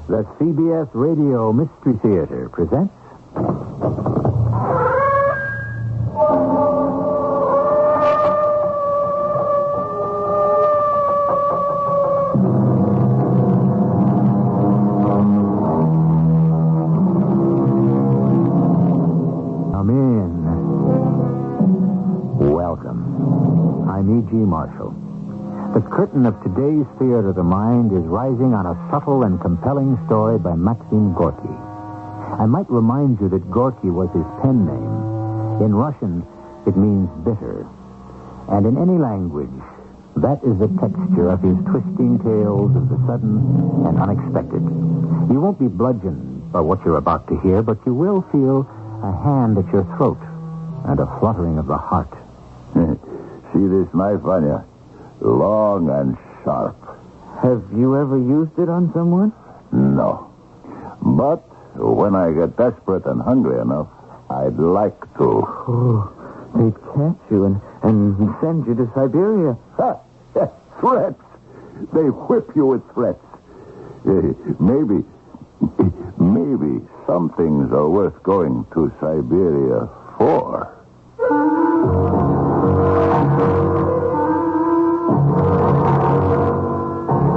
The CBS Radio Mystery Theater presents... Come in. Welcome. I'm E.G. Marshall. The curtain of today's Theater of the Mind is rising on a subtle and compelling story by Maxim Gorky. I might remind you that Gorky was his pen name. In Russian, it means bitter. And in any language, that is the texture of his twisting tales of the sudden and unexpected. You won't be bludgeoned by what you're about to hear, but you will feel a hand at your throat and a fluttering of the heart. See this knife, Vanya? Long and sharp. Have you ever used it on someone? No. But when I get desperate and hungry enough, I'd like to. Oh, they'd catch you and send you to Siberia. Threats. They whip you with threats. Maybe some things are worth going to Siberia for.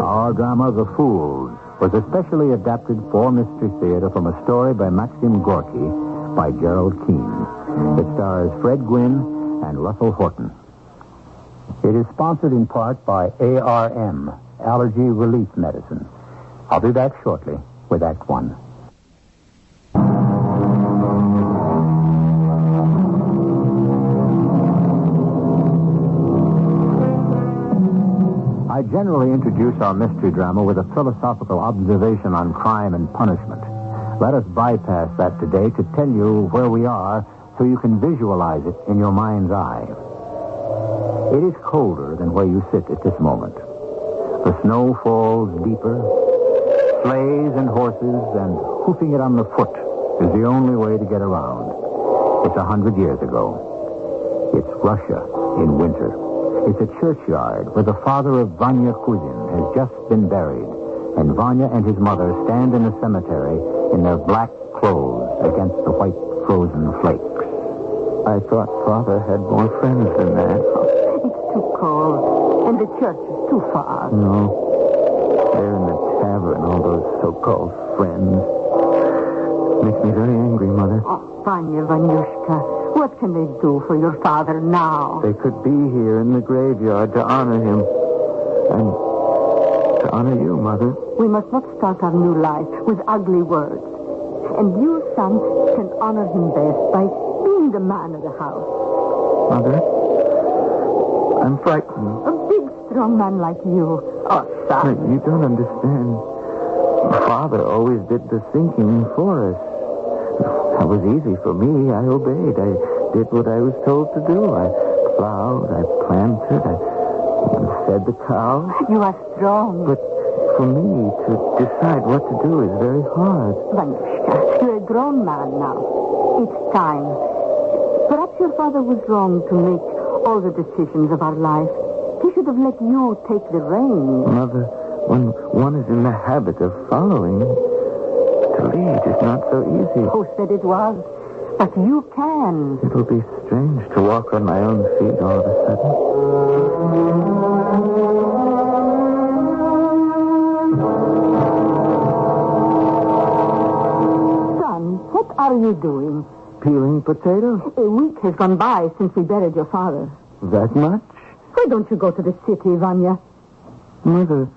Our drama, The Fools, was especially adapted for Mystery Theater from a story by Maxim Gorky by Gerald Keane. It stars Fred Gwynne and Russell Horton. It is sponsored in part by ARM, Allergy Relief Medicine. I'll be back shortly with Act One. I generally introduce our mystery drama with a philosophical observation on crime and punishment. Let us bypass that today to tell you where we are so you can visualize it in your mind's eye. It is colder than where you sit at this moment. The snow falls deeper. Sleighs and horses and hoofing it on the foot is the only way to get around. It's 100 years ago. It's Russia in winter. It's a churchyard where the father of Vanya Kuzin has just been buried, and Vanya and his mother stand in the cemetery in their black clothes against the white frozen flakes. I thought Father had more friends than that. It's too cold, and the church is too far. No. They're in the tavern, all those so-called friends. Makes me very angry, Mother. Oh, Vanya, Vanyushka, what can they do for your father now? They could be here in the graveyard to honor him. And to honor you, Mother. We must not start our new life with ugly words. And you, son, can honor him best by being the man of the house. Mother, I'm frightened. A big, strong man like you. Oh, son. You don't understand. Father always did the thinking for us. That was easy for me. I obeyed. I did what I was told to do. I plowed, I planted, I fed the cows. You are strong. But for me to decide what to do is very hard. Vanushka, you're a grown man now. It's time. Perhaps your father was wrong to make all the decisions of our life. He should have let you take the reins. Mother, when one is in the habit of following, to lead is not so easy. Who said it was? But you can. It'll be strange to walk on my own feet all of a sudden. Son, what are you doing? Peeling potatoes? A week has gone by since we buried your father. That much? Why don't you go to the city, Vanya? Mother,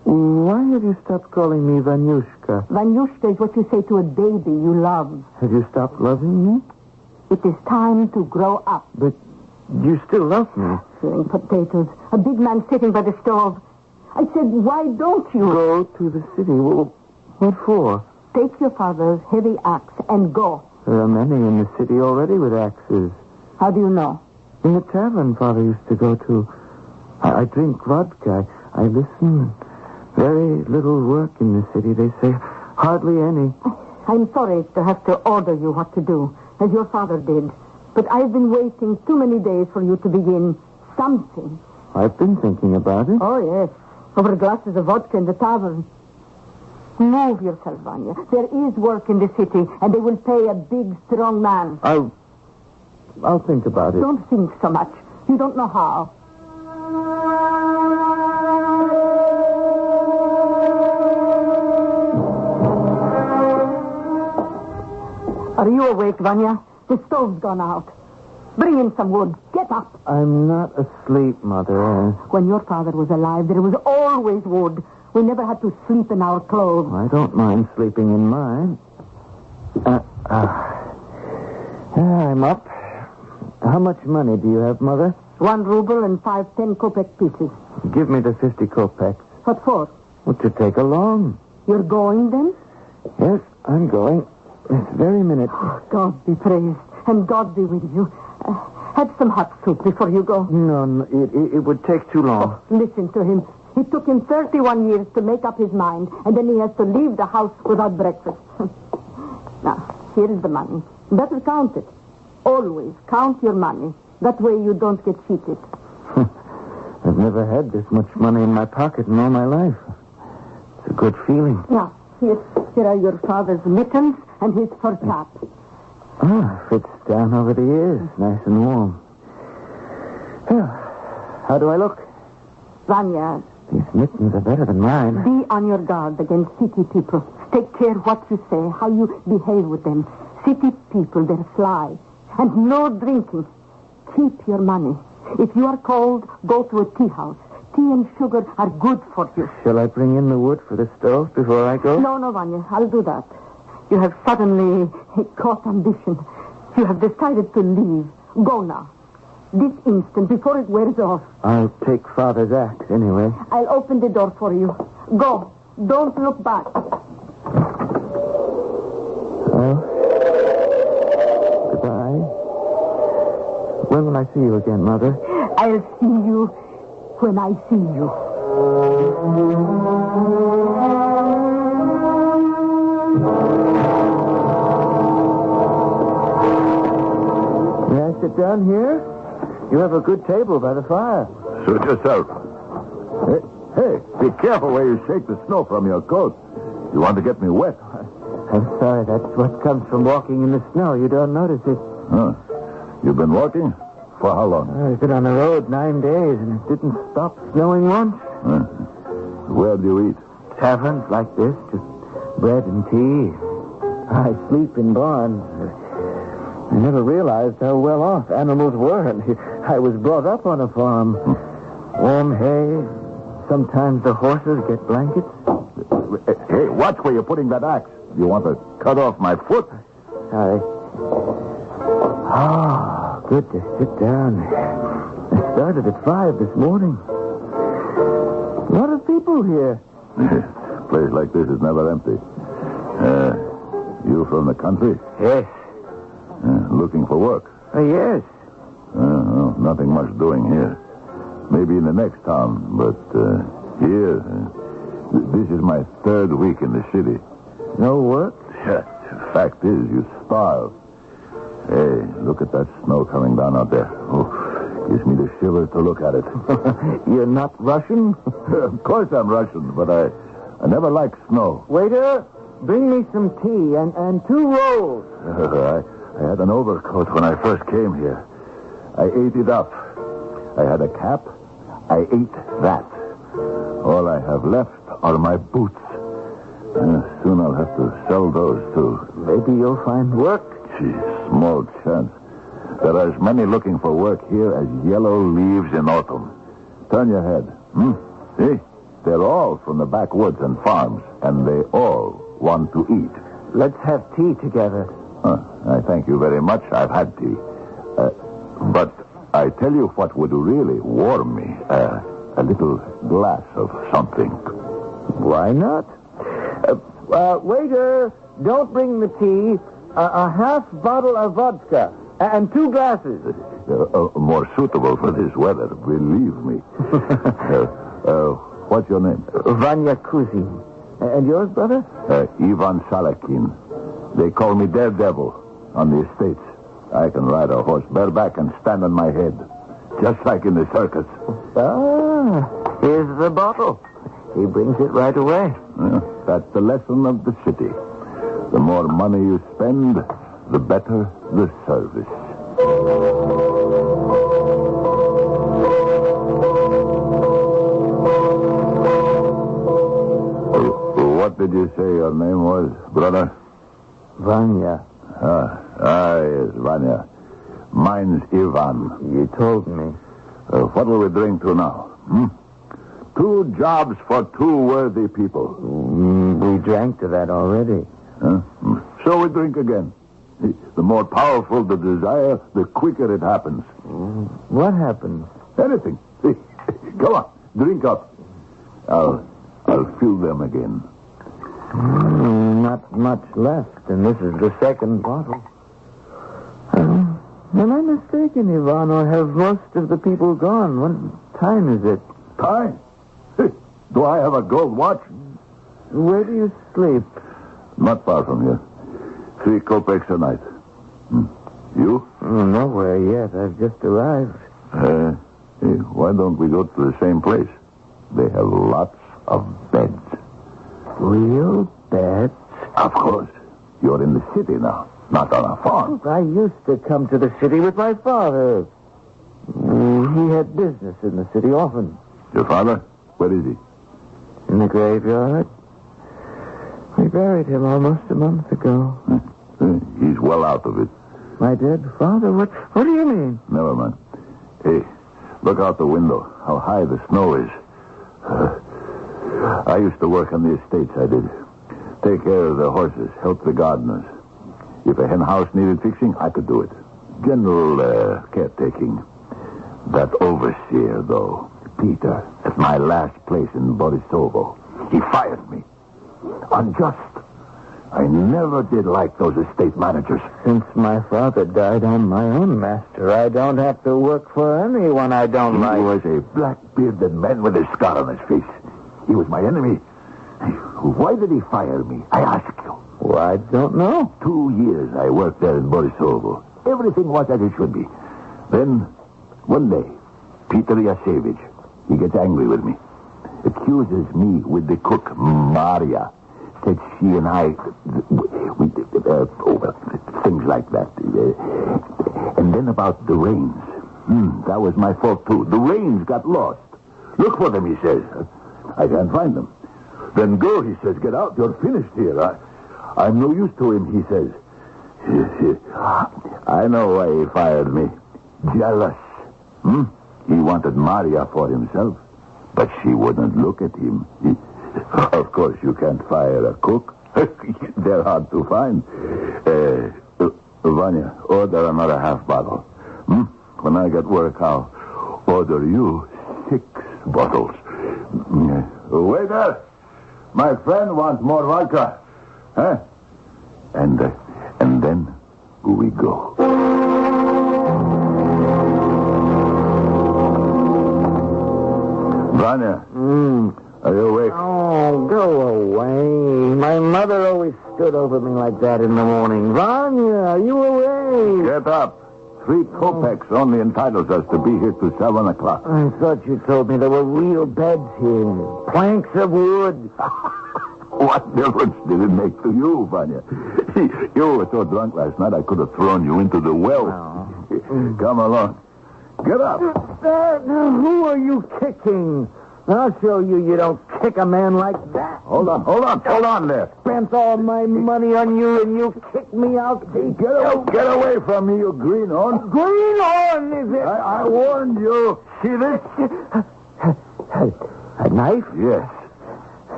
why have you stopped calling me Vanyushka? Vanyushka is what you say to a baby you love. Have you stopped loving me? It is time to grow up. But you still love me. Peeling potatoes. A big man sitting by the stove. I said, why don't you? Go to the city. Well, what for? Take your father's heavy axe and go. There are many in the city already with axes. How do you know? In the tavern Father used to go to. I drink vodka. I listen. Very little work in the city, they say. Hardly any. I'm sorry to have to order you what to do, as your father did. But I've been waiting too many days for you to begin something. I've been thinking about it. Oh, yes. Over glasses of vodka in the tavern. Move yourself, Vanya. There is work in the city, and they will pay a big, strong man. I'll think about it. Don't think so much. You don't know how. Are you awake, Vanya? The stove's gone out. Bring in some wood. Get up. I'm not asleep, Mother. When your father was alive, there was always wood. We never had to sleep in our clothes. I don't mind sleeping in mine. I'm up. How much money do you have, Mother? 1 ruble and 5 10-kopeck pieces. Give me the 50 kopecks. What for? Well, to take along. You're going, then? Yes, I'm going. This very minute. God be praised, and God be with you. Have some hot soup before you go. No, it would take too long. Listen to him. It took him 31 years to make up his mind, and then he has to leave the house without breakfast. Now, here is the money. Better count it. Always count your money. That way you don't get cheated. I've never had this much money in my pocket in all my life. It's a good feeling. Now, here are your father's mittens and his fur cap. Fits down over the ears, nice and warm. How do I look? Vanya, these mittens are better than mine. Be on your guard against city people. Take care what you say, how you behave with them. City people, they're sly. And no drinking. Keep your money. If you are cold, go to a tea house. Tea and sugar are good for you. Shall I bring in the wood for the stove before I go? No, Vanya, I'll do that. You have suddenly caught ambition. You have decided to leave. Go now. This instant, before it wears off. I'll take Father's axe anyway. I'll open the door for you. Go. Don't look back. Well, goodbye. When will I see you again, Mother? I'll see you when I see you. May I sit down here? You have a good table by the fire. Suit yourself. Hey, be careful where you shake the snow from your coat. You want to get me wet. I'm sorry, that's what comes from walking in the snow. You don't notice it. Huh? You've been walking? For how long? I've been on the road 9 days, and it didn't stop snowing once. Where do you eat? Taverns like this, just bread and tea. I sleep in barns. I never realized how well off animals were. I was brought up on a farm. Warm hay. Sometimes the horses get blankets. Hey, watch where you're putting that axe. You want to cut off my foot? Sorry. Good to sit down. I started at 5 this morning. A lot of people here. A place like this is never empty. You from the country? Yes. Looking for work? Yes. Well, nothing much doing here. Maybe in the next town, but here, this is my 3rd week in the city. No work? Yeah, the fact is, you starve. Hey, look at that snow coming down out there. Oh, gives me the shivers to look at it. You're not Russian? Of course I'm Russian, but I never liked snow. Waiter, bring me some tea and 2 rolls. I had an overcoat when I first came here. I ate it up. I had a cap. I ate that. All I have left are my boots. Soon I'll have to sell those, too. Maybe you'll find work. Gee, small chance. There are as many looking for work here as yellow leaves in autumn. Turn your head. See? They're all from the backwoods and farms, and they all want to eat. Let's have tea together. I thank you very much. I've had tea. But I tell you what would really warm me. A little glass of something. Why not? Waiter, don't bring the tea. A half bottle of vodka and 2 glasses. More suitable for this weather, believe me. What's your name? Vanya Kuzin. And yours, brother? Ivan Salakin. They call me Daredevil on the estates. I can ride a horse bareback and stand on my head, just like in the circus. Here's the bottle. he brings it right away. That's the lesson of the city. The more money you spend, the better the service. What did you say your name was, brother? Vanya. Yes, Vanya. Mine's Ivan. You told me. What will we drink to now? 2 jobs for 2 worthy people. We drank to that already. So we drink again. The more powerful the desire, the quicker it happens. What happens? Anything. Come on, drink up. I'll fill them again. Not much left, and this is the 2nd bottle. Am I mistaken, Ivan, or have most of the people gone? What time is it? Time? Do I have a gold watch? Where do you sleep? Not far from here. 3 kopecks a night. You? Nowhere yet. I've just arrived. Why don't we go to the same place? They have lots of beds. Real beds? Of course. You're in the city now, not on a farm. I used to come to the city with my father. He had business in the city often. Your father? Where is he? In the graveyard. We buried him almost a month ago. He's well out of it. My dead father? What do you mean? Never mind. Hey, look out the window. How high the snow is. I used to work on the estates, I did. Take care of the horses, help the gardeners. If a hen house needed fixing, I could do it. General caretaking. That overseer, though, Peter, at my last place in Borisovo, he fired me. Unjust. I never did like those estate managers. Since my father died, I'm my own master. I don't have to work for anyone I don't like. He was a black-bearded man with a scar on his face. He was my enemy. Why did he fire me? I ask you. Well, I don't know. 2 years I worked there in Borisovo. Everything was as it should be. Then, one day, Peter Yasevich, he gets angry with me. Accuses me with the cook, Maria. Said she and I, things like that. And then about the reins. That was my fault, too. The reins got lost. Look for them, he says. I can't find them. Then go, he says. Get out. You're finished here. I'm no use to him, he says. I know why he fired me. Jealous. He wanted Maria for himself. But she wouldn't look at him. Of course, you can't fire a cook. They're hard to find. Vanya, order another half bottle. When I get work, I'll order you 6 bottles. Waiter, my friend wants more vodka. Huh? And then we go. Vanya, are you awake? Oh, go away. My mother always stood over me like that in the morning. Vanya, are you awake? Get up. 3 kopecks only entitles us to be here till 7 o'clock. I thought you told me there were real beds here. Planks of wood. What difference did it make to you, Vanya? You were so drunk last night I could have thrown you into the well. Oh. Come along. Get up. Now, who are you kicking? I'll show you don't kick a man like that. Hold on there. Spent all my money on you and you kick me out. Get away from me, you greenhorn. Greenhorn, is it? I warned you. See this? A knife? Yes.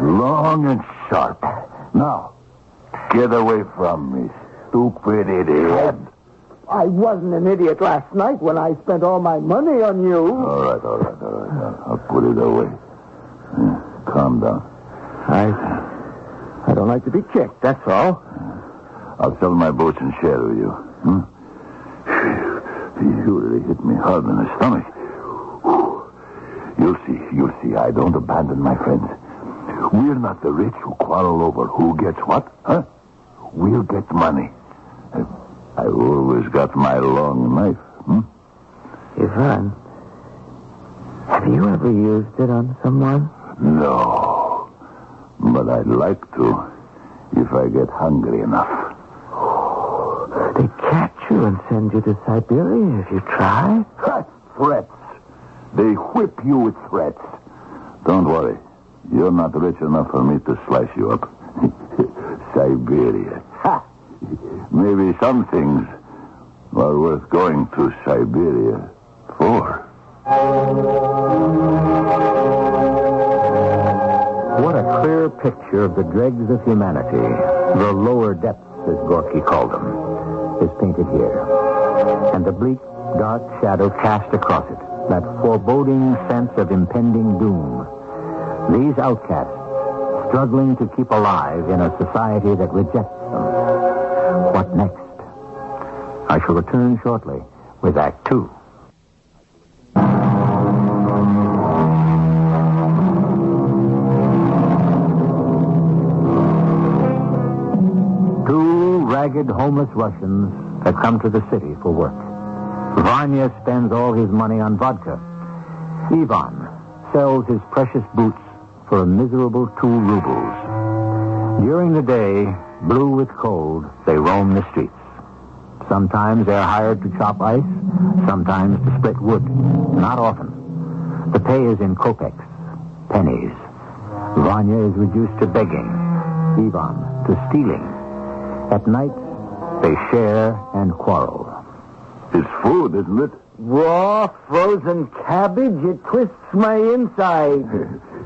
Long and sharp. Now, get away from me, stupid idiot. I wasn't an idiot last night when I spent all my money on you. All right. I'll put it away. Calm down. I don't like to be kicked, that's all. I'll sell my boats and share with you. You really hit me hard in the stomach. You'll see. I don't abandon my friends. We're not the rich who quarrel over who gets what, huh? We'll get money. I've always got my long knife. Ivan, have you ever used it on someone? No. But I'd like to if I get hungry enough. They catch you and send you to Siberia if you try. Threats. They whip you with threats. Don't worry. You're not rich enough for me to slice you up. Siberia. Ha! Maybe some things are worth going to Siberia for. What a clear picture of the dregs of humanity, the lower depths, as Gorky called them, is painted here. And the bleak, dark shadow cast across it, that foreboding sense of impending doom. These outcasts, struggling to keep alive in a society that rejects them. What next? I shall return shortly with Act Two. Two ragged, homeless Russians that come to the city for work. Vanya spends all his money on vodka. Ivan sells his precious boots for a miserable 2 rubles. During the day, blue with cold, they roam the streets. Sometimes they're hired to chop ice, sometimes to split wood. Not often. The pay is in kopecks, pennies. Vanya is reduced to begging. Ivan to stealing. At night, they share and quarrel. It's food, isn't it? Raw, frozen cabbage, it twists my inside.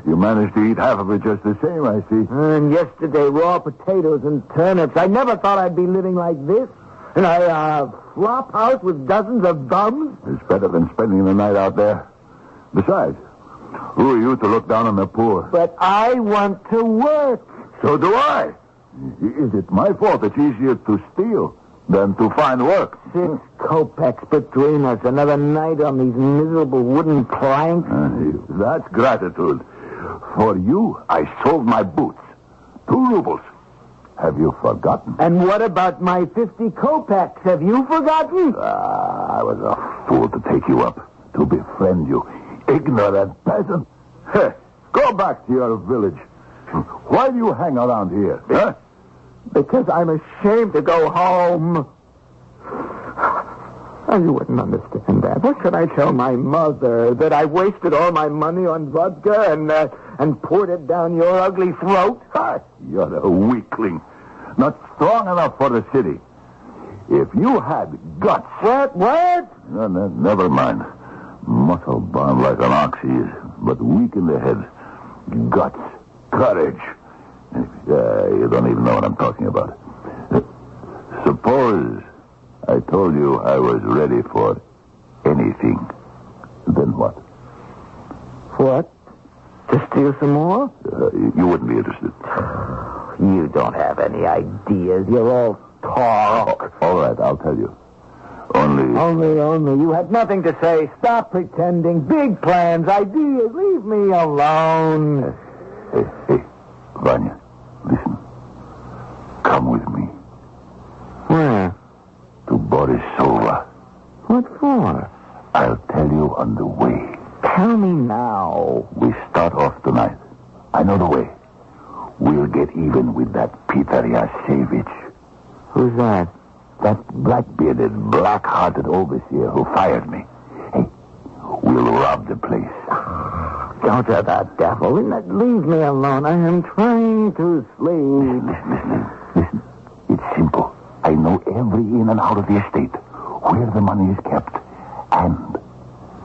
You managed to eat half of it just the same, I see. And yesterday, raw potatoes and turnips. I never thought I'd be living like this. And I flop house with dozens of bums. It's better than spending the night out there. Besides, who are you to look down on the poor? But I want to work. So do I. Is it my fault it's easier to steal than to find work? 6 kopecks between us. Another night on these miserable wooden planks. That's gratitude. For you, I sold my boots. 2 rubles. Have you forgotten? And what about my 50 kopecks? Have you forgotten? I was a fool to take you up, to befriend you. Ignorant peasant. Go back to your village. Why do you hang around here? Huh? Because I'm ashamed to go home. Oh, you wouldn't understand that. What should I tell my mother? That I wasted all my money on vodka and poured it down your ugly throat? You're a weakling. Not strong enough for the city. If you had guts... What? No, never mind. Muscle bound like an ox he is, but weak in the head. Guts. Courage. You don't even know what I'm talking about. Suppose I told you I was ready for anything. Then what? What? To steal some more? You wouldn't be interested. You don't have any ideas. You're all talk. All right, I'll tell you. Only. You had nothing to say. Stop pretending. Big plans, ideas. Leave me alone. Hey, Vanya, listen. Come with me. Where? To Borisova. What for? I'll tell you on the way. Tell me now. We start off tonight. I know the way. We'll get even with that Peter Yasevich. Who's that? That black-bearded, black-hearted overseer who fired me. Hey, we'll rob the place. Don't you that devil. Leave me alone. I am trying to sleep. Listen. It's simple. I know every in and out of the estate, where the money is kept, and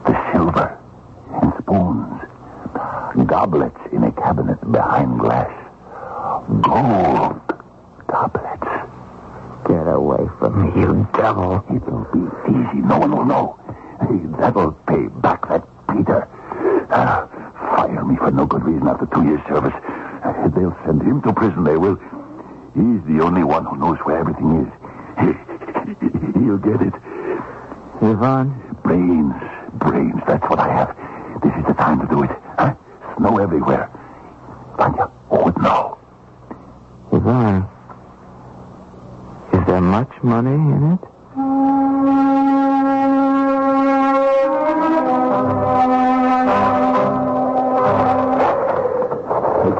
the silver and spoons, goblets in a cabinet behind glass, gold goblets. Get away from me, you devil. It'll be easy. No one will know. Hey, that'll pay back that Peter. Fire me for no good reason after 2 years' service. They'll send him to prison, they will. He's the only one who knows where everything is. He'll get it. Ivan? Brains. That's what I have. This is the time to do it. Huh? Snow everywhere. Vanya, hold now. Ivan, is there much money in it?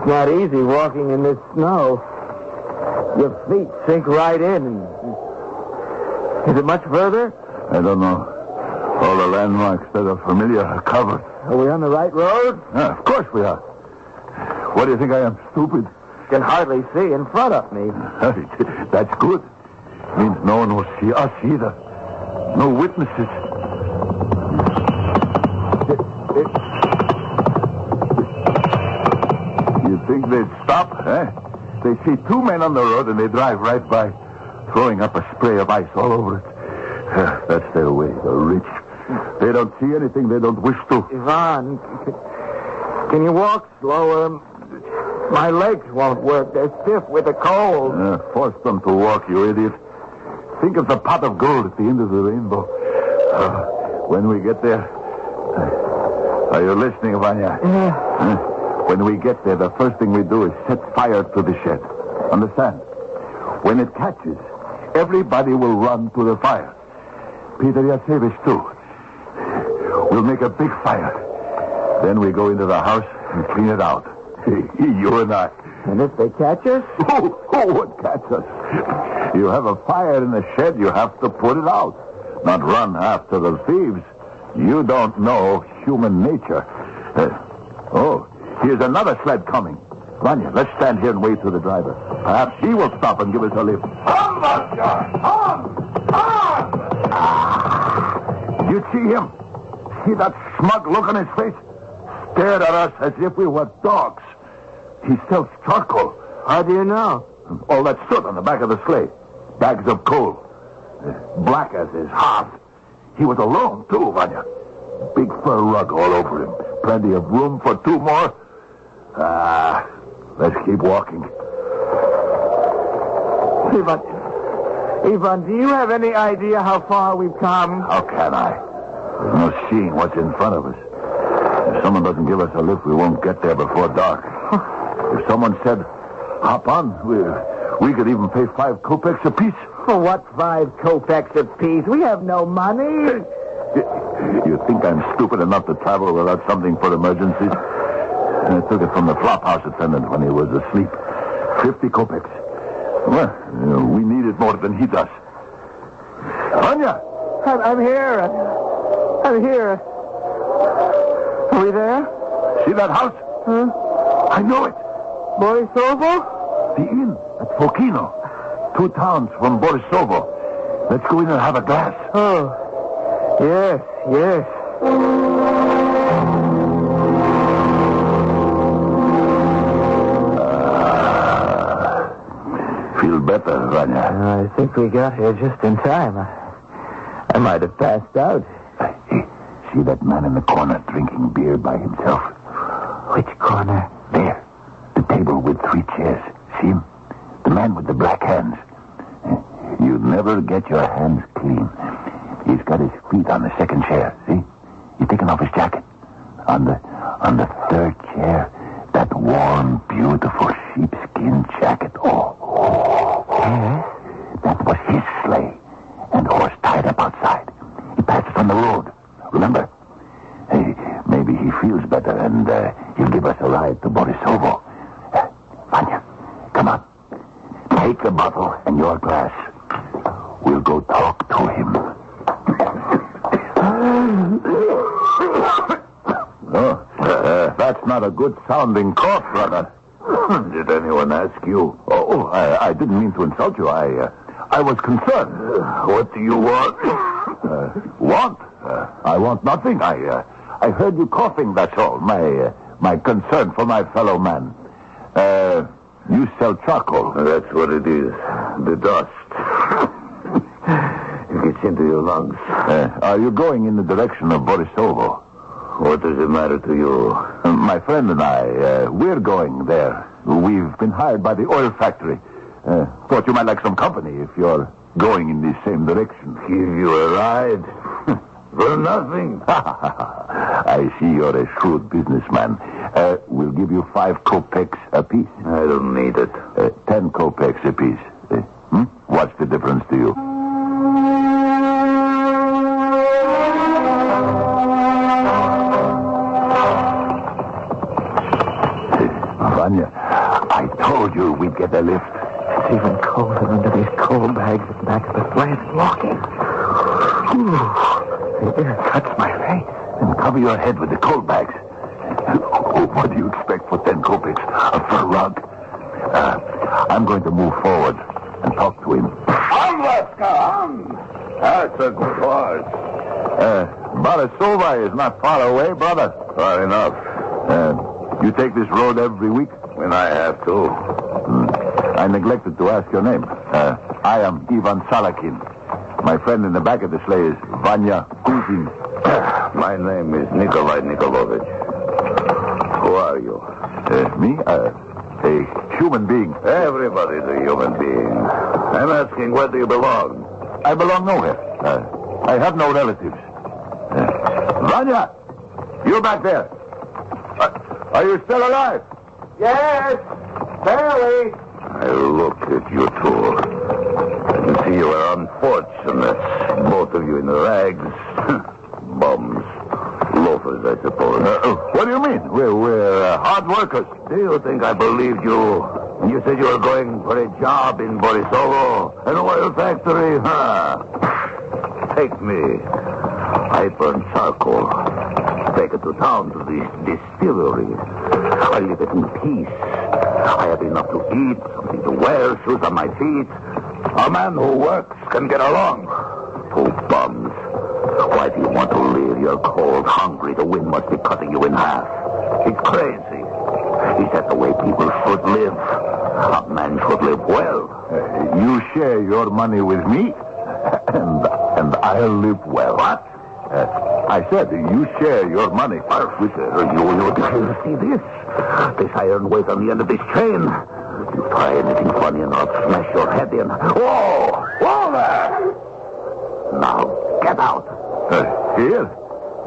It's not easy walking in this snow. Your feet sink right in. Is it much further? I don't know. All the landmarks that are familiar are covered. Are we on the right road? Yeah, of course we are. What do you think I am, stupid? Can hardly see in front of me. That's good. Means no one will see us either. No witnesses. You think they'd stop, eh? They see two men on the road and they drive right by, throwing up a spray of ice all over it. That's their way. They're rich. They don't see anything they don't wish to. Ivan, can you walk slower? My legs won't work. They're stiff with the cold. Force them to walk, you idiot. Think of the pot of gold at the end of the rainbow. When we get there... are you listening, Vanya? Yeah. When we get there, the first thing we do is set fire to the shed. Understand? When it catches, everybody will run to the fire. Peter Yasevich, too. We'll make a big fire. Then we go into the house and clean it out. You and I. And if they catch us? Who would catch us? You have a fire in the shed, you have to put it out. Not run after the thieves. You don't know human nature. Here's another sled coming. Vanya, let's stand here and wait for the driver. Perhaps he will stop and give us a lift. Come, Vanya! Come! You see him? See that smug look on his face? Stared at us as if we were dogs. He sells charcoal. How do you know? All that soot on the back of the sleigh. Bags of coal. Black as his heart. He was alone, too, Vanya. Big fur rug all over him. Plenty of room for two more. Let's keep walking. Ivan, do you have any idea how far we've come? How can I? There's no seeing what's in front of us. If someone doesn't give us a lift, we won't get there before dark. If someone said, hop on, we could even pay 5 kopecks apiece. For what 5 kopecks apiece? We have no money. You think I'm stupid enough to travel without something for emergencies? I took it from the flophouse attendant when he was asleep. 50 kopecks. Well, we need it more than he does. Vanya! I'm here. I'm here. Are we there? See that house? Huh? I know it. Borisovo? The inn at Fokino. 2 towns from Borisovo. Let's go in and have a glass. Oh, yes. Feel better, Vanya? I think we got here just in time. I might have passed out. Hey, see that man in the corner drinking beer by himself? Which corner? There. The table with 3 chairs. See him? The man with the black hands. You never get your hands clean. He's got his feet on the second chair. See? He's taking off his jacket. On the 3rd chair, that warm, beautiful sheepskin jacket. Yes? That was his sleigh. And the horse tied up outside. He passed us on the road. Remember? Hey, maybe he feels better and he'll give us a ride to Borisovo. Vanya, come on. Take the bottle and your glass. We'll go talk to him. That's not a good sounding cough, brother. Did anyone ask you? I didn't mean to insult you. I was concerned. What do you want? Want? I want nothing. I heard you coughing, that's all. My concern for my fellow man. You sell charcoal. That's what it is. The dust. It gets into your lungs. Are you going in the direction of Borisovo? What does it matter to you? My friend and I, we're going there. We've been hired by the oil factory. Thought you might like some company if you're going in the same direction. Give you a ride? For nothing. I see you're a shrewd businessman. We'll give you 5 kopecks apiece. I don't need it. 10 kopecks apiece. What's the difference to you? Vanya, told you we'd get a lift. It's even colder under these coal bags at the back of the flat. Walking. Ooh, the air cuts my face. And cover your head with the coal bags. What do you expect for 10 kopecks? A fur rug? I'm going to move forward and talk to him. That's a good horse. Borisova is not far away, brother. Far enough. You take this road every week? When I have to. I neglected to ask your name. I am Ivan Salakin. My friend in the back of the sleigh is Vanya Kuzin. My name is Nikolai Nikolovich. Who are you? Me? A human being. Everybody's a human being. I'm asking, where do you belong? I belong nowhere. I have no relatives. Vanya! You back there. Are you still alive? Yes, barely. I look at you two. I can see you are unfortunate. Both of you in rags. Bums. Loafers, I suppose. What do you mean? We're hard workers. Do you think I believed you when you said you were going for a job in Borisovo, an oil factory? Take me. I burn charcoal. Take it to town to the distillery. I live it in peace. I have enough to eat, something to wear, shoes on my feet. A man who works can get along. Two bums. Why do you want to live? You're cold, hungry. The wind must be cutting you in half. It's crazy. Is that the way people should live? A man should live well. You share your money with me, and I'll live well. What? I said you share your money with You see this? This iron weight on the end of this chain. You try anything funny and I'll smash your head in. Whoa! Whoa there! Now, get out. Here?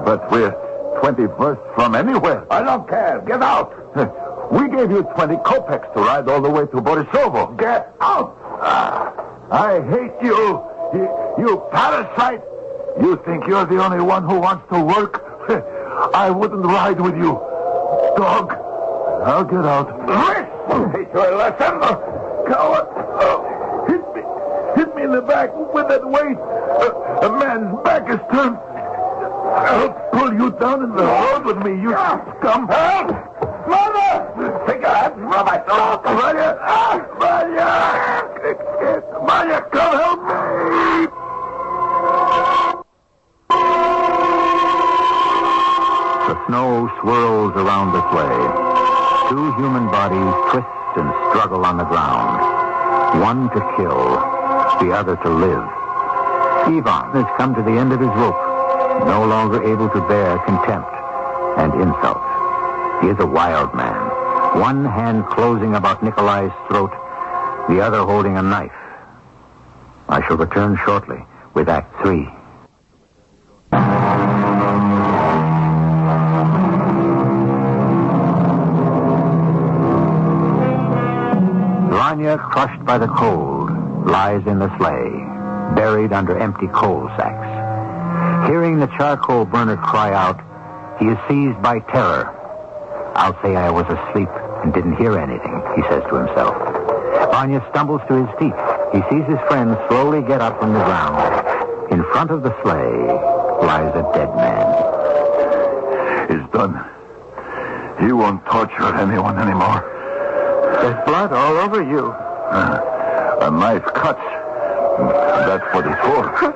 But we're 20 versts from anywhere. I don't care. Get out. We gave you 20 kopecks to ride all the way to Borisovo. Get out. I hate you. You parasite. You think you're the only one who wants to work? I wouldn't ride with you. Dog. I'll get out. Teach you a lesson. Coward. Hit me in the back with that weight. A man's back is turned. I'll pull you down in the road with me, you scum. Help! Mother! Take your hands from my throat! Vanya! Vanya! Vanya, come help me! The snow swirls around the sleigh. Two human bodies twist and struggle on the ground. One to kill, the other to live. Ivan has come to the end of his rope, no longer able to bear contempt and insult. He is a wild man, one hand closing about Nikolai's throat, the other holding a knife. I shall return shortly with Act 3. Vanya, crushed by the cold, lies in the sleigh, buried under empty coal sacks. Hearing the charcoal burner cry out, he is seized by terror. I'll say I was asleep and didn't hear anything, he says to himself. Vanya stumbles to his feet. He sees his friend slowly get up from the ground. In front of the sleigh lies a dead man. It's done. He won't torture anyone anymore. There's blood all over you. A knife cuts. That's what it's for.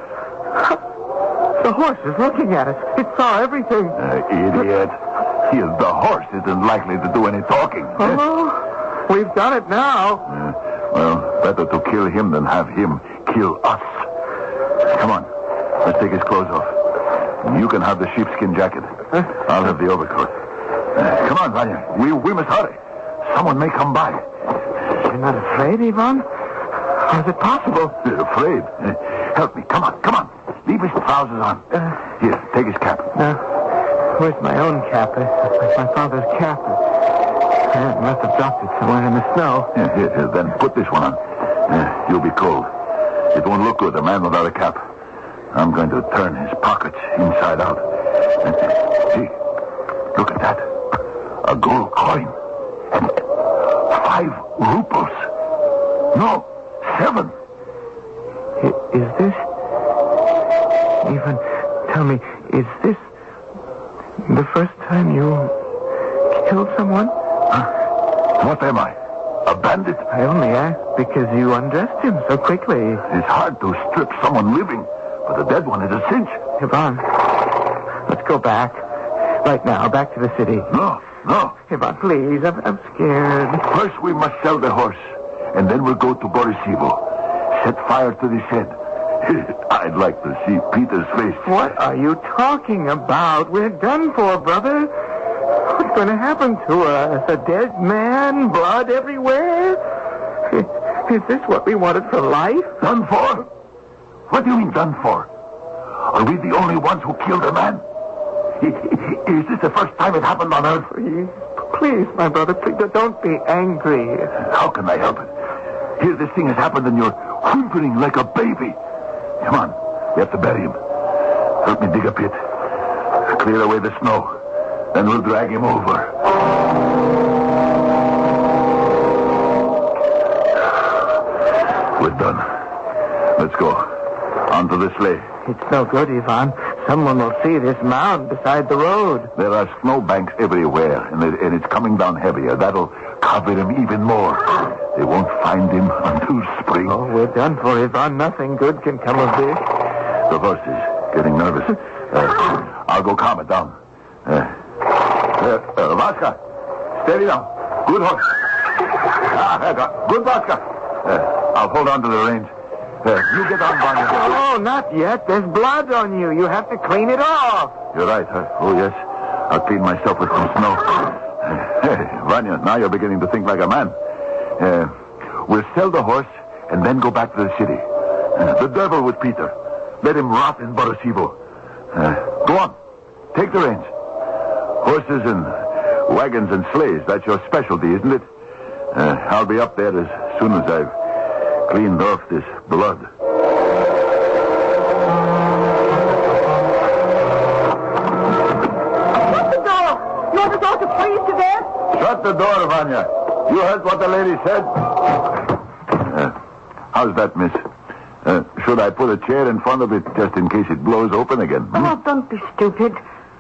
The horse is looking at us. It saw everything. Idiot. The horse isn't likely to do any talking. Oh, we've done it now. Well, better to kill him than have him kill us. Come on. Let's take his clothes off. You can have the sheepskin jacket. I'll have the overcoat. Come on, Vanya. We must hurry. Someone may come by. You're not afraid, Ivan? How is it possible? Afraid? Help me. Come on. Leave his trousers on. Here, take his cap. Where's my own cap? It's my father's cap. I must have dropped it somewhere in the snow. Here, then put this one on. You'll be cold. It won't look good, a man without a cap. I'm going to turn his pockets inside out. See, look at that. A gold coin. And 5 rubles. No, 7. Is this... Ivan, tell me, is this the first time you killed someone? What am I? A bandit? I only asked because you undressed him so quickly. It's hard to strip someone living, but a dead one is a cinch. Ivan, let's go back. Right now, back to the city. No. Ivan, please, I'm scared. First we must sell the horse, and then we'll go to Borisivo. Set fire to the shed. I'd like to see Peter's face. What are you talking about? We're done for, brother. What's going to happen to us? A dead man? Blood everywhere? Is this what we wanted for life? Done for? What do you mean done for? Are we the only ones who killed a man? Is this the first time it happened on Earth? Please, my brother, please, don't be angry. How can I help it? Here this thing has happened and you're whimpering like a baby. Come on, we have to bury him. Help me dig a pit. Clear away the snow. Then we'll drag him over. We're done. Let's go. Onto the sleigh. It's no good, Ivan. Someone will see this mound beside the road. There are snowbanks everywhere, and it's coming down heavier. That'll cover him even more. They won't find him until spring. Oh, we're done for, Ivan. Nothing good can come of this. The horse is getting nervous. I'll go calm it down. Vaska, steady now. Good horse. Good Vaska. I'll hold on to the reins. You get on, Vanya. Oh, not yet. There's blood on you. You have to clean it off. You're right. Oh, yes. I'll clean myself with some snow. Vanya, now you're beginning to think like a man. We'll sell the horse and then go back to the city. The devil with Peter. Let him rot in Borisivo. Go on. Take the reins. Horses and wagons and sleighs. That's your specialty, isn't it? I'll be up there as soon as I've cleaned off this blood. Shut the door! You want the door to freeze to death? Shut the door, Vanya. You heard what the lady said? How's that, miss? Should I put a chair in front of it just in case it blows open again? Oh, don't be stupid.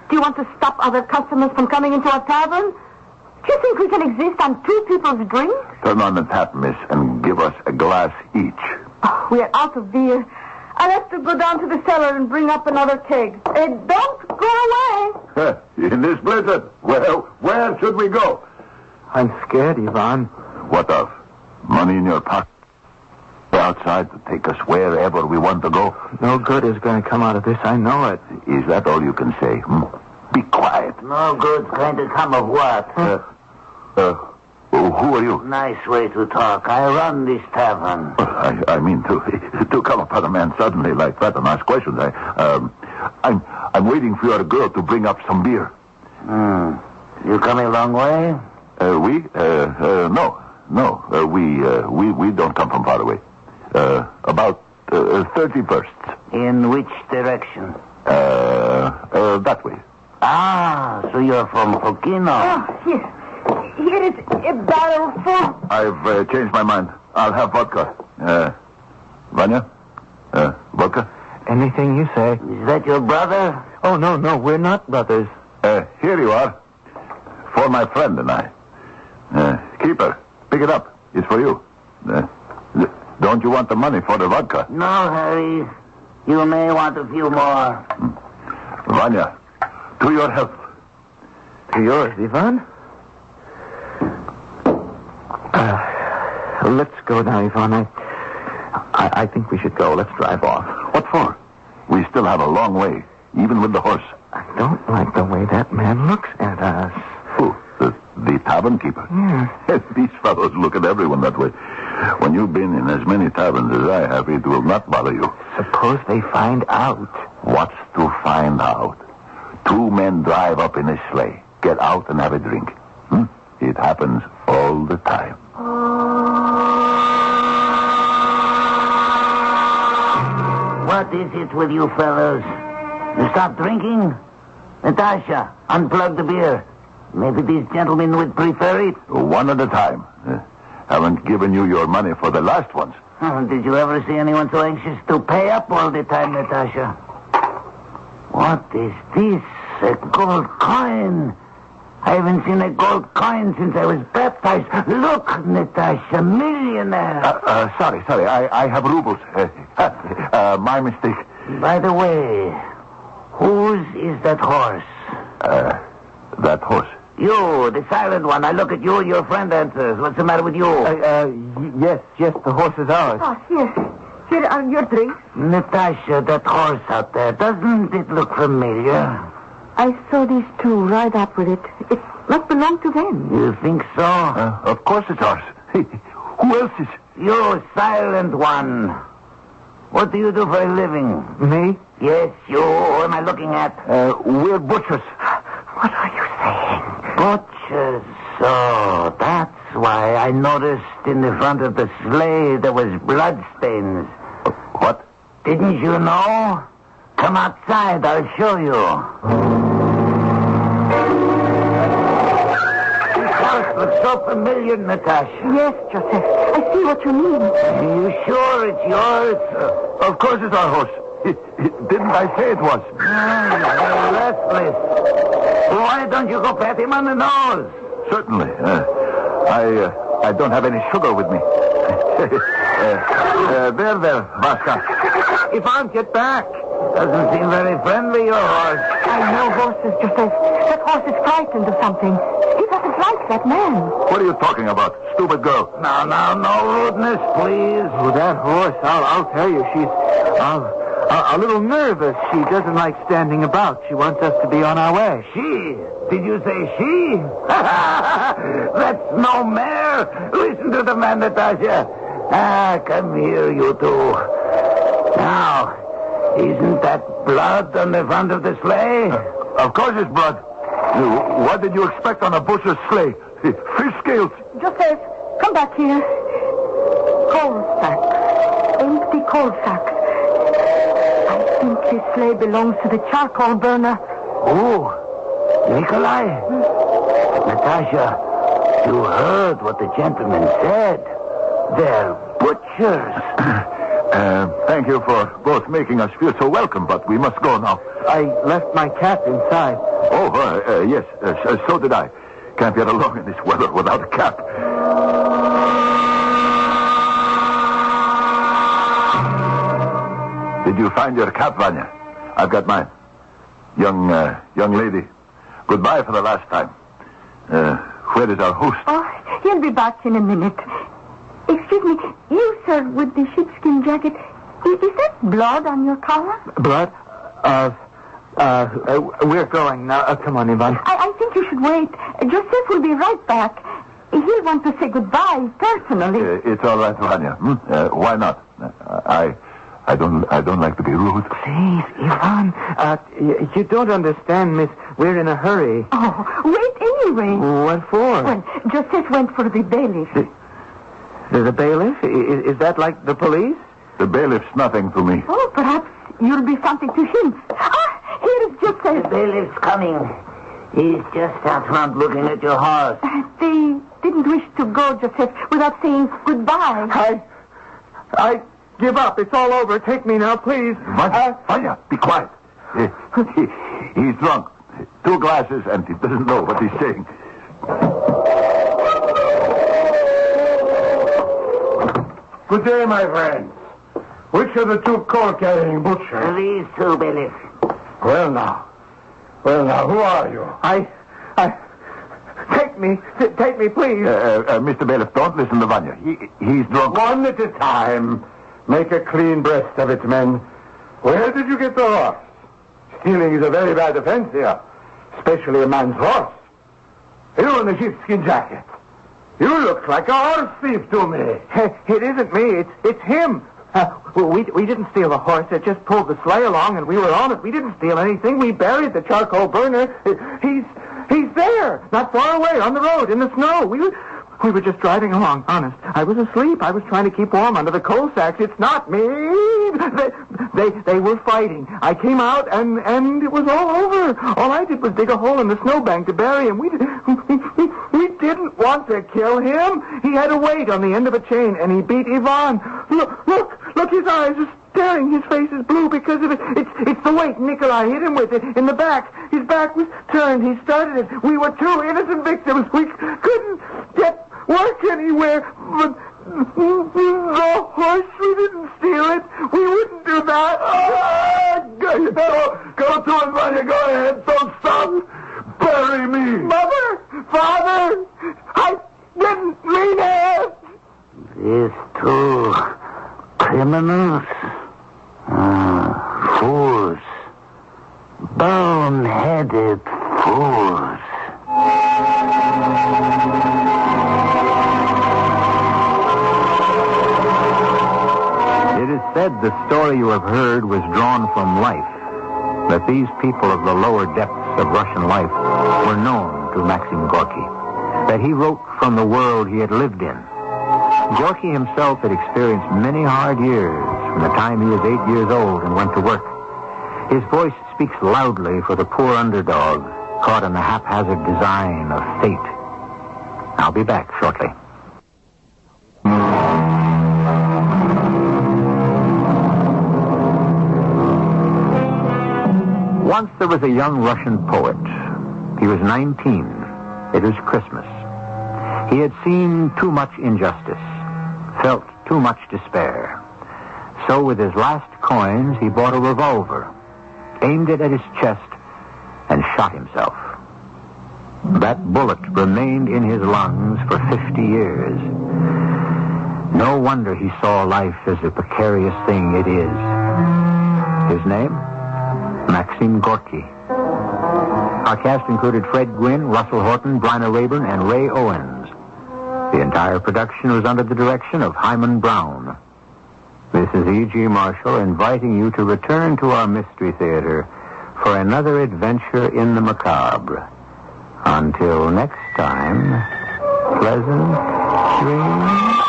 Do you want to stop other customers from coming into our tavern? Do you think we can exist on 2 people's drinks? Turn on the tap, miss, and give us a glass each. Oh, we are out of beer. I'll have to go down to the cellar and bring up another keg. Don't go away. In this blizzard? Well, where should we go? I'm scared, Ivan. What of? Money in your pocket? Outside to take us wherever we want to go? No good is going to come out of this. I know it. Is that all you can say? Be quiet. No good's going to come of what? Who are you? Nice way to talk. I run this tavern. I mean, to come upon a man suddenly like that and ask questions. I'm waiting for your girl to bring up some beer. You coming a long way? We? No. We don't come from far away. About 30 versts. In which direction? That way. Ah, so you're from Fokino. Oh, here is a barrel full. I've changed my mind. I'll have vodka. Vanya? Vodka? Anything you say. Is that your brother? Oh, no, we're not brothers. Here you are. For my friend and I. Keeper, pick it up. It's for you. Don't you want the money for the vodka? No, Harry. You may want a few more. Vanya, to your health. To yours, Ivan. Let's go now, Ivan. I think we should go. Let's drive off. What for? We still have a long way, even with the horse. I don't like the way that man looks at us. Who? The tavern keeper? Yeah. These fellows look at everyone that way. When you've been in as many taverns as I have, it will not bother you. Suppose they find out. What's to find out? 2 men drive up in a sleigh, get out and have a drink. It happens all the time. What is it with you fellows? You stop drinking? Natasha, unplug the beer. Maybe these gentlemen would prefer it. One at a time. haven't given you your money for the last ones. Did you ever see anyone so anxious to pay up all the time, Natasha? What is this? A gold coin. I haven't seen a gold coin since I was baptized. Look, Natasha, millionaire. Sorry. I have rubles. My mistake. By the way, whose is that horse? That horse. You, the silent one. I look at you, your friend answers. What's the matter with you? Yes, the horse is ours. Oh, here are your drinks. Natasha, that horse out there, doesn't it look familiar? I saw these two ride up with it. It must belong to them. You think so? Of course it's ours. Who else is? You, silent one. What do you do for a living? Me? Yes, you. Who am I looking at? We're butchers. What are you saying? Butchers. So that's why I noticed in the front of the sleigh there was bloodstains. What? Didn't you know? Come outside, I'll show you. This house looks so familiar, Natasha. Yes, Joseph. I see what you mean. Are you sure it's yours? Of course it's our horse. Didn't I say it was? You're restless. Why don't you go pat him on the nose? Certainly. I don't have any sugar with me. There, Vasca. If I'll get back. Doesn't seem very friendly, your horse. I know horses, Joseph. That horse is frightened of something. He doesn't like that man. What are you talking about, stupid girl? Now, no rudeness, please. Oh, that horse, I'll tell you, she's a little nervous. She doesn't like standing about. She wants us to be on our way. She? Did you say she? That's no mare. Listen to the man, Natasha. Come here, you two. Now, isn't that blood on the front of the sleigh? Of course it's blood. What did you expect on a butcher's sleigh? Fish scales. Joseph, come back here. Coal sacks. Empty coal sacks. I think this sleigh belongs to the charcoal burner. Oh, Nikolai. Natasha, you heard what the gentleman said. They're butchers. Thank you for both making us feel so welcome, but we must go now. I left my cap inside. Oh, yes, so did I. Can't get along in this weather without a cap. Did you find your cap, Vanya? I've got mine. Young lady, goodbye for the last time. Where is our host? Oh, he'll be back in a minute. Excuse me, you, sir, with the sheepskin jacket, is that blood on your collar? Blood? We're going now. Come on, Ivan. I think you should wait. Joseph will be right back. He'll want to say goodbye personally. It's all right, Vanya. Why not? I don't like to be rude. Please, Ivan. You don't understand, miss. We're in a hurry. Oh, wait anyway. What for? Well, Joseph went for the bailiff. The bailiff? Is that like the police? The bailiff's nothing to me. Oh, perhaps you'll be something to him. Here is Joseph. The bailiff's coming. He's just out front looking at your horse. They didn't wish to go, Joseph, without saying goodbye. I give up. It's all over. Take me now, please. Vanya, be quiet. He's drunk. 2 glasses, and he doesn't know what he's saying. Good day, my friends. Which of the 2 coal-carrying butchers? These 2, bailiff. Well, now, who are you? Take me, please. Mr. Bailiff, don't listen to Vanya. He's drunk. One at a time. Make a clean breast of it, men. Where did you get the horse? Stealing is a very bad offense here, especially a man's horse. You in the sheepskin jacket. You look like a horse thief to me. It isn't me. It's him. We didn't steal the horse. It just pulled the sleigh along, and we were on it. We didn't steal anything. We buried the charcoal burner. He's there, not far away, on the road, in the snow. We were just driving along, honest. I was asleep. I was trying to keep warm under the coal sacks. It's not me. They were fighting. I came out, and it was all over. All I did was dig a hole in the snowbank to bury him. We didn't want to kill him. He had a weight on the end of a chain, and he beat Ivan. Look, his eyes are staring. His face is blue because of it. It's the weight Nikolai hit him with it in the back. His back was turned. He started it. We were two innocent victims. We couldn't get work anywhere. But the horse, we didn't steal it. We wouldn't do that. Go to it, Vanya. Go ahead. Don't stop. Bury me. Mother! Father! I didn't mean it! These two criminals? Fools. Bone-headed fools. It is said the story you have heard was drawn from life, that these people of the lower depths of Russian life were known to Maxim Gorky, that he wrote from the world he had lived in. Gorky himself had experienced many hard years from the time he was 8 years old and went to work. His voice speaks loudly for the poor underdog caught in the haphazard design of fate. I'll be back shortly. Once there was a young Russian poet. He was 19. It was Christmas. He had seen too much injustice, felt too much despair. So with his last coins, he bought a revolver, aimed it at his chest, and shot himself. That bullet remained in his lungs for 50 years. No wonder he saw life as a precarious thing it is. His name? Maxim Gorky. Our cast included Fred Gwynne, Russell Horton, Bryna Rayburn, and Ray Owens. The entire production was under the direction of Hyman Brown. This is E.G. Marshall inviting you to return to our Mystery Theater for another adventure in the macabre. Until next time, pleasant dreams.